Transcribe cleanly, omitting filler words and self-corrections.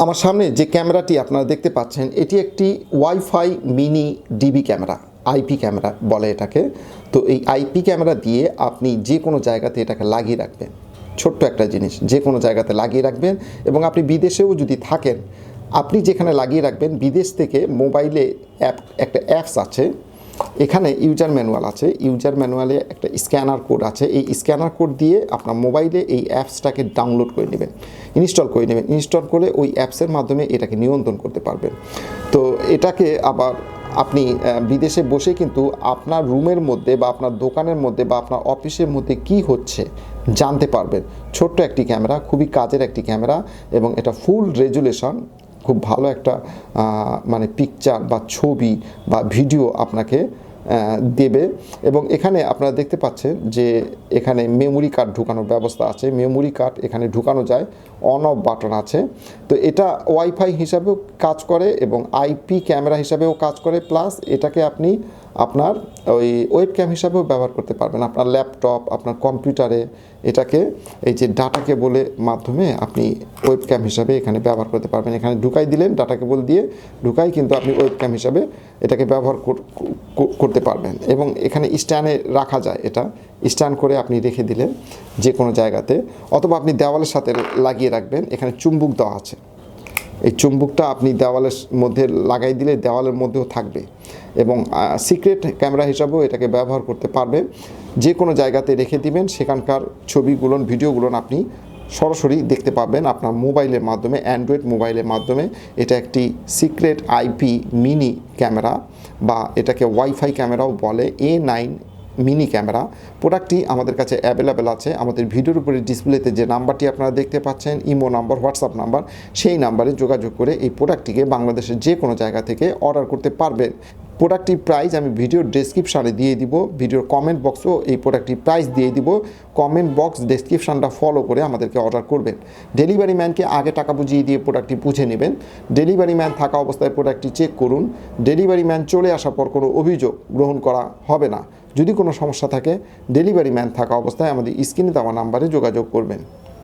আমার সামনে যে ক্যামেরাটি আপনারা দেখতে পাচ্ছেন এটি একটি wifi mini DB camera, IP camera বলে এটাকে। তো এই আইপি ক্যামেরা দিয়ে আপনি যে কোনো জায়গাতে এটাকে লাগিয়ে রাখবেন। ছোট্ট একটা জিনিস, যে কোনো জায়গাতে লাগিয়ে রাখবেন। এবং আপনি বিদেশেও যদি থাকেন, আপনি যেখানে লাগিয়ে রাখবেন, বিদেশ থেকে মোবাইলে একটা অ্যাপস আছে, এখানে ইউজার ম্যানুয়াল আছে, ইউজার ম্যানুয়ালে একটা স্ক্যানার কোড আছে। এই স্ক্যানার কোড দিয়ে আপনার মোবাইলে এই অ্যাপসটাকে ডাউনলোড করে নেবেন, ইনস্টল করে নেবেন। ইনস্টল করে ওই অ্যাপসের মাধ্যমে এটাকে নিয়ন্ত্রণ করতে পারবেন। তো এটাকে আবার আপনি বিদেশে বসে কিন্তু আপনার রুমের মধ্যে বা আপনার দোকানের মধ্যে বা আপনার অফিসের মধ্যে কি হচ্ছে জানতে পারবেন। ছোট্ট একটি ক্যামেরা, খুবই কাজের একটি ক্যামেরা, এবং এটা ফুল রেজুলেশন, খুব ভালো একটা মানে পিকচার বা ছবি বা ভিডিও আপনাকে দেবে। এবং এখানে আপনারা দেখতে পাচ্ছেন যে এখানে মেমোরি কার্ড ঢুকানোর ব্যবস্থা আছে। মেমোরি কার্ড এখানে ঢুকানো যায়, অন অফ বাটন আছে। তো এটা ওয়াইফাই হিসাবেও কাজ করে এবং আইপি ক্যামেরা হিসাবেও কাজ করে, প্লাস এটাকে আপনি আপনার ওই ওয়েবক্যাম হিসাবেও ব্যবহার করতে পারবেন। আপনার ল্যাপটপ, আপনার কম্পিউটারে এটাকে এই যে ডাটা কেবলের মাধ্যমে আপনি ওয়েবক্যাম হিসাবে এখানে ব্যবহার করতে পারবেন। এখানে ঢুকাই দিলেন, ডাটা কেবল দিয়ে ঢুকাই কিন্তু আপনি ওয়েবক্যাম হিসাবে এটাকে ব্যবহার করতে পারবেন। এবং এখানে স্ট্যান্ডে রাখা যায়, এটা স্ট্যান্ড করে আপনি রেখে দিলেন যে কোনো জায়গাতে, অথবা আপনি দেওয়ালের সাথে লাগিয়ে রাখবেন। এখানে চুম্বক দেওয়া আছে, এই চুম্বকটা আপনি দেওয়ালের মধ্যে লাগাই দিলে দেওয়ালের মধ্যেও থাকবে। এবং সিক্রেট ক্যামেরা হিসাবেও এটাকে ব্যবহার করতে পারবেন। যে কোনো জায়গাতে রেখে দিবেন, সেখানকার ছবিগুলো ভিডিওগুলো আপনি সরাসরি দেখতে পাবেন আপনার মোবাইলের মাধ্যমে, অ্যান্ড্রয়েড মোবাইলের মাধ্যমে। এটা একটি সিক্রেট আইপি মিনি ক্যামেরা, বা এটাকে ওয়াইফাই ক্যামেরাও বলে, A9 মিনি ক্যামেরা। প্রোডাক্টটি আমাদের কাছে অ্যাভেলেবেল আছে। আমাদের ভিডিওর উপরে ডিসপ্লেতে যে নাম্বারটি আপনারা দেখতে পাচ্ছেন, ইমো নাম্বার, হোয়াটসঅ্যাপ নাম্বার, সেই নাম্বারে যোগাযোগ করে এই প্রোডাক্টটিকে বাংলাদেশের যে কোনো জায়গা থেকে অর্ডার করতে পারবেন। প্রোডাক্টটির প্রাইস আমি ভিডিওর ডেসক্রিপশানে দিয়ে দিব, ভিডিওর কমেন্ট বক্সেও এই প্রোডাক্টটির প্রাইস দিয়ে দিব। কমেন্ট বক্স ডেসক্রিপশানটা ফলো করে আমাদেরকে অর্ডার করবেন। ডেলিভারি ম্যানকে আগে টাকা বুঝিয়ে দিয়ে প্রোডাক্টটি বুঝে নেবেন। ডেলিভারি ম্যান থাকা অবস্থায় প্রোডাক্টটি চেক করুন। ডেলিভারি ম্যান চলে আসার পর কোনো অভিযোগ গ্রহণ করা হবে না। যদি কোনো সমস্যা থাকে, ডেলিভারি ম্যান থাকা অবস্থায় আমাদের স্ক্রিনে দেওয়া নাম্বারে যোগাযোগ করবেন।